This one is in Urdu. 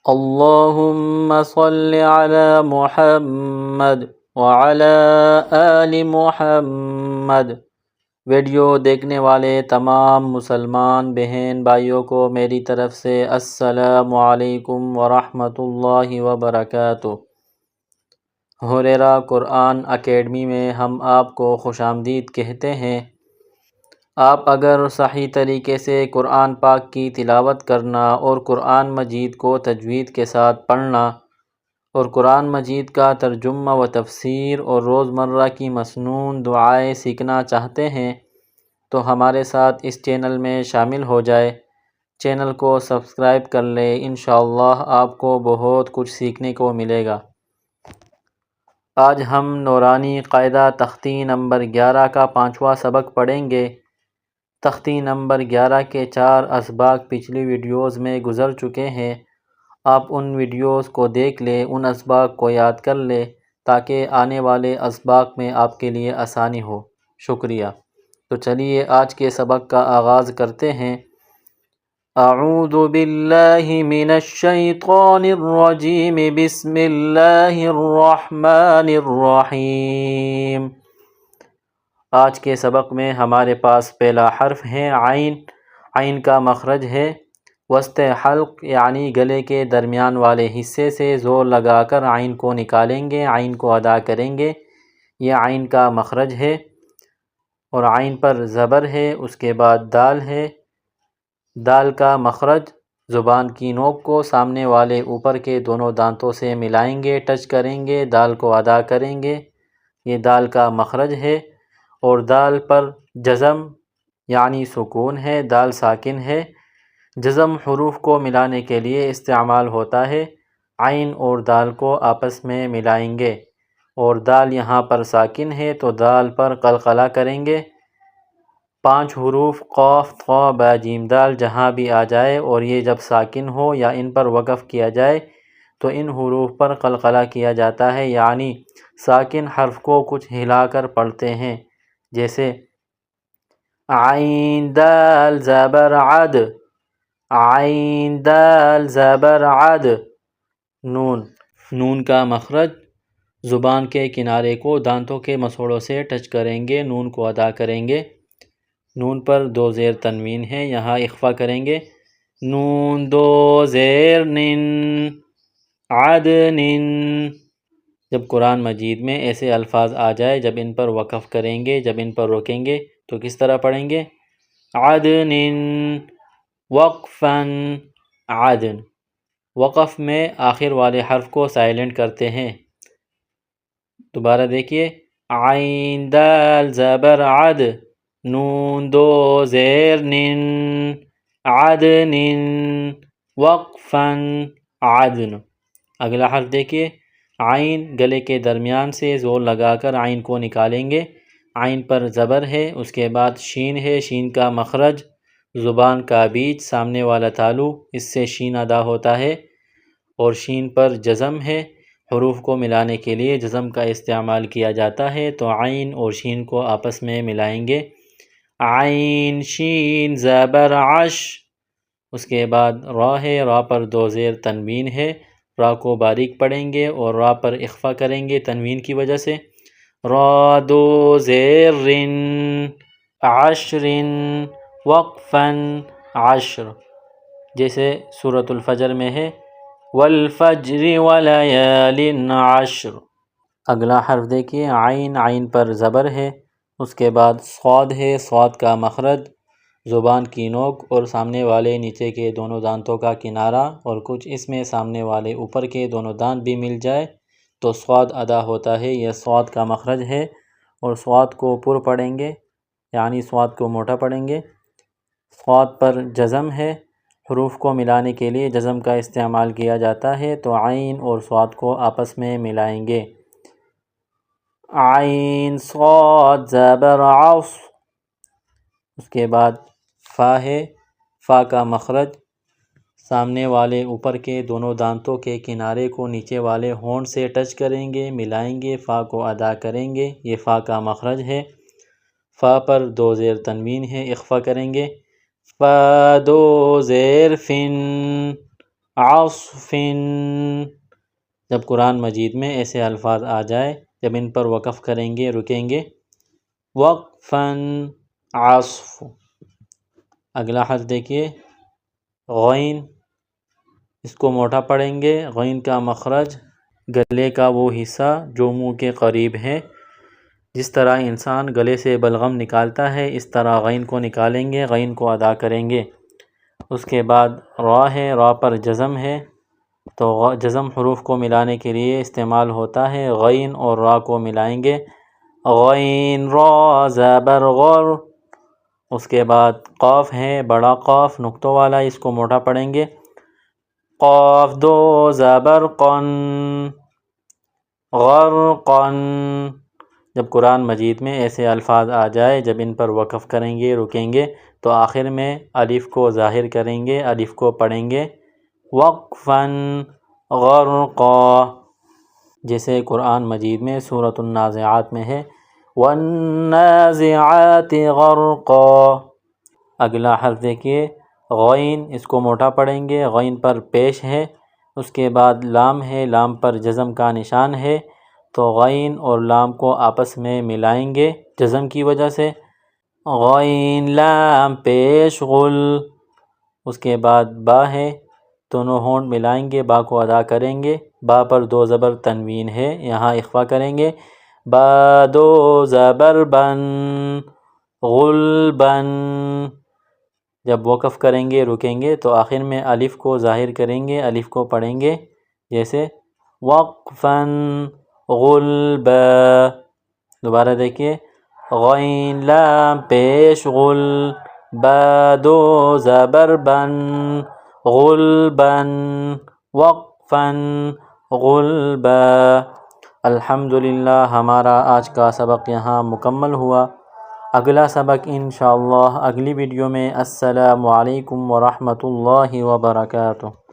اللہم صل علی محمد وعلی آل محمد۔ ویڈیو دیکھنے والے تمام مسلمان بہن بھائیوں کو میری طرف سے السلام علیکم ورحمۃ اللہ وبرکاتہ۔ ہریرہ قرآن اکیڈمی میں ہم آپ کو خوش آمدید کہتے ہیں۔ آپ اگر صحیح طریقے سے قرآن پاک کی تلاوت کرنا اور قرآن مجید کو تجوید کے ساتھ پڑھنا اور قرآن مجید کا ترجمہ و تفسیر اور روزمرہ کی مسنون دعائیں سیکھنا چاہتے ہیں تو ہمارے ساتھ اس چینل میں شامل ہو جائے۔ چینل کو سبسکرائب کر لیں، انشاءاللہ آپ کو بہت کچھ سیکھنے کو ملے گا۔ آج ہم نورانی قاعدہ تختی نمبر 11 کا 5واں سبق پڑھیں گے۔ تختی نمبر 11 کے 4 اسباق پچھلی ویڈیوز میں گزر چکے ہیں۔ آپ ان ویڈیوز کو دیکھ لیں، ان اسباق کو یاد کر لیں تاکہ آنے والے اسباق میں آپ کے لیے آسانی ہو۔ شکریہ۔ تو چلیے آج کے سبق کا آغاز کرتے ہیں۔ اعوذ باللہ من الشیطان الرجیم، بسم اللہ الرحمن الرحیم۔ آج کے سبق میں ہمارے پاس پہلا حرف ہے عین۔ عین کا مخرج ہے وسط حلق، یعنی گلے کے درمیان والے حصے سے زور لگا کر عین کو نکالیں گے، عین کو ادا کریں گے۔ یہ عین کا مخرج ہے اور عین پر زبر ہے، اس کے بعد دال ہے۔ دال کا مخرج زبان کی نوک کو سامنے والے اوپر کے دونوں دانتوں سے ملائیں گے، ٹچ کریں گے، دال کو ادا کریں گے۔ یہ دال کا مخرج ہے اور دال پر جزم یعنی سکون ہے، دال ساکن ہے۔ جزم حروف کو ملانے کے لیے استعمال ہوتا ہے۔ عین اور دال کو آپس میں ملائیں گے اور دال یہاں پر ساکن ہے تو دال پر قلقلہ کریں گے۔ 5 حروف قاف طا با جیم دال جہاں بھی آ جائے اور یہ جب ساکن ہو یا ان پر وقف کیا جائے تو ان حروف پر قلقلہ کیا جاتا ہے، یعنی ساکن حرف کو کچھ ہلا کر پڑھتے ہیں، جیسے عین دال زبر عد، عین دال زبر عد۔ نون کا مخرج زبان کے کنارے کو دانتوں کے مسوڑوں سے ٹچ کریں گے، نون کو ادا کریں گے۔ نون پر 2 زیر تنوین ہے، یہاں اخفا کریں گے۔ نون 2 زیر نن عدن۔ جب قرآن مجید میں ایسے الفاظ آ جائے جب ان پر وقف کریں گے، جب ان پر روکیں گے تو کس طرح پڑھیں گے؟ عدن وقفاً عدن۔ وقف میں آخر والے حرف کو سائلنٹ کرتے ہیں۔ دوبارہ دیکھیے، عین دال زبر عد، نون 2 زیر نن عدن وقفاً عدن۔ اگلا حرف دیکھیے، عین گلے کے درمیان سے زور لگا کر عین کو نکالیں گے۔ عین پر زبر ہے، اس کے بعد شین ہے، شین کا مخرج زبان کا بیچ سامنے والا تالو، اس سے شین ادا ہوتا ہے اور شین پر جزم ہے۔ حروف کو ملانے کے لیے جزم کا استعمال کیا جاتا ہے تو عین اور شین کو آپس میں ملائیں گے۔ عین شین زبر عش۔ اس کے بعد را ہے، را پر 2 زیر تنوین ہے، را کو باریک پڑھیں گے اور را پر اخفا کریں گے تنوین کی وجہ سے۔ را 2 زیر رن عشر وقفاً عشر، جیسے سورۃ الفجر میں ہے والفجر ولیال عشر۔ اگلا حرف دیکھیے، عین، عین پر زبر ہے، اس کے بعد صاد ہے، صاد کا مخرج زبان کی نوک اور سامنے والے نیچے کے دونوں دانتوں کا کنارہ اور کچھ اس میں سامنے والے اوپر کے دونوں دانت بھی مل جائے تو صاد ادا ہوتا ہے۔ یہ صاد کا مخرج ہے اور صاد کو پر پڑھیں گے، یعنی صاد کو موٹا پڑھیں گے۔ صاد پر جزم ہے، حروف کو ملانے کے لیے جزم کا استعمال کیا جاتا ہے تو عین اور صاد کو آپس میں ملائیں گے۔ عین صاد زبر عص۔ اس کے بعد فا ہے، فا کا مخرج سامنے والے اوپر کے دونوں دانتوں کے کنارے کو نیچے والے ہونٹ سے ٹچ کریں گے، ملائیں گے، فا کو ادا کریں گے۔ یہ فا کا مخرج ہے۔ فا پر 2 زیر تنوین ہے، اخفا کریں گے۔ فا 2 زیر فن عصف، جب قرآن مجید میں ایسے الفاظ آ جائے جب ان پر وقف کریں گے رکیں گے، وقفاً عصف۔ اگلا حرف دیکھیے غین، اس کو موٹا پڑھیں گے، غین کا مخرج گلے کا وہ حصہ جو منہ کے قریب ہے، جس طرح انسان گلے سے بلغم نکالتا ہے اس طرح غین کو نکالیں گے، غین کو ادا کریں گے۔ اس کے بعد را ہے، را پر جزم ہے، تو جزم حروف کو ملانے کے لیے استعمال ہوتا ہے، غین اور را کو ملائیں گے، غین را زبر غر۔ اس کے بعد قاف ہے، بڑا قاف نقطوں والا، اس کو موٹا پڑھیں گے، قاف دو زبر قن، غرقن۔ جب قرآن مجید میں ایسے الفاظ آ جائے جب ان پر وقف کریں گے رکیں گے تو آخر میں الف کو ظاہر کریں گے، الف کو پڑھیں گے وقفاً غرقا، جیسے قرآن مجید میں سورۃ النازعات میں ہے والنازعات غرقا۔ اگلا حرف دیکھیے غین، اس کو موٹا پڑھیں گے، غین پر پیش ہے، اس کے بعد لام ہے، لام پر جزم کا نشان ہے، تو غین اور لام کو آپس میں ملائیں گے جزم کی وجہ سے، غین لام پیش غل۔ اس کے بعد با ہے، دونوں ہونٹ ملائیں گے، با کو ادا کریں گے، با پر دو زبر تنوین ہے، یہاں اخفا کریں گے، با دو زبر بن غلبن۔ جب وقف کریں گے رکیں گے تو آخر میں الف کو ظاہر کریں گے، الف کو پڑھیں گے جیسے وقفاً غلبا۔ دوبارہ دیکھیے غین لام پیش غل، با دو زبر بن غلبن وقفاً غلبا۔ الحمدللہ ہمارا آج کا سبق یہاں مکمل ہوا، اگلا سبق انشاءاللہ اگلی ویڈیو میں۔ السلام علیکم ورحمۃ اللہ وبرکاتہ۔